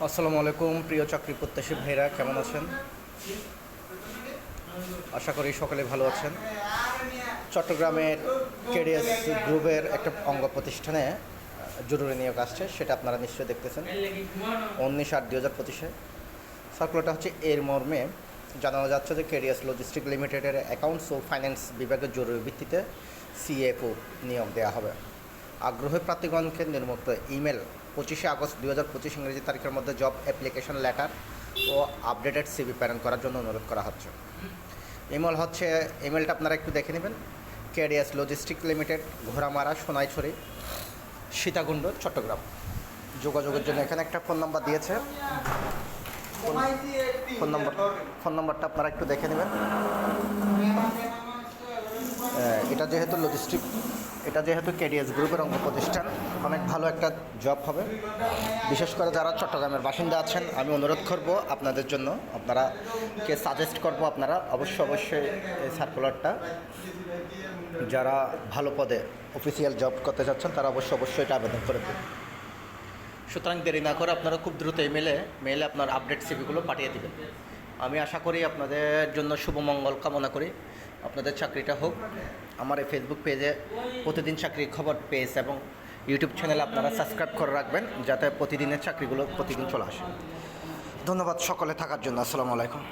আসসালামু আলাইকুম প্রিয় চাকরি প্রত্যাশী ভাইরা, কেমন আছেন? আশা করি সকলে ভালো আছেন। চট্টগ্রামের কেডিএস গ্রুপের একটা অঙ্গ প্রতিষ্ঠানে জরুরি নিয়োগ আসছে, সেটা আপনারা নিশ্চয়ই দেখতেছেন। 19/8/2025 সার্কুলারটা হচ্ছে এর মর্মে জানানো যাচ্ছে যে কেডিএস লজিস্টিক লিমিটেডের অ্যাকাউন্টস ও ফাইন্যান্স বিভাগের জরুরি ভিত্তিতে সিএফও নিয়োগ দেওয়া হবে। আগ্রহী প্রার্থীগণকে নির্মুক্ত ইমেল 25 আগস্ট 2025 ইংরেজি তারিখের মধ্যে জব অ্যাপ্লিকেশন লেটার ও আপডেটেড সিভি প্রেরণ করার জন্য অনুরোধ করা হচ্ছে। ইমেলটা আপনারা একটু দেখে নেবেন। KDS logistic limited, Ghoramara, Sonaichhari, Sitakunda, Chattogram. যোগাযোগের জন্য এখানে একটা ফোন নাম্বার দিয়েছে। ফোন নাম্বারটা আপনারা একটু দেখে নেবেন। এটা যেহেতু কেডিএস গ্রুপের অঙ্গ প্রতিষ্ঠান, অনেক ভালো একটা জব হবে। বিশেষ করে যারা চট্টগ্রামের বাসিন্দা আছেন, আমি অনুরোধ করব আপনাদের জন্য, সাজেস্ট করব আপনারা অবশ্যই এই সার্কুলারটা, যারা ভালো পদে অফিসিয়াল জব করতে চাচ্ছেন তারা অবশ্যই এটা আবেদন করে দেবেন। সুতরাং দেরি না করে আপনারা খুব দ্রুত মেলে আপনার আপডেট সিভিগুলো পাঠিয়ে দেবেন। আমি আশা করি আপনাদের জন্য শুভমঙ্গল কামনা করি, আপনাদের চাকরিটা হোক। আমার এই ফেসবুক পেজে প্রতিদিন চাকরির খবর পেজ এবং ইউটিউব চ্যানেলে আপনারা সাবস্ক্রাইব করে রাখবেন, যাতে প্রতিদিনের চাকরিগুলো প্রতিদিন চলে আসে। ধন্যবাদ সকলে থাকার জন্য। আসসালামু আলাইকুম।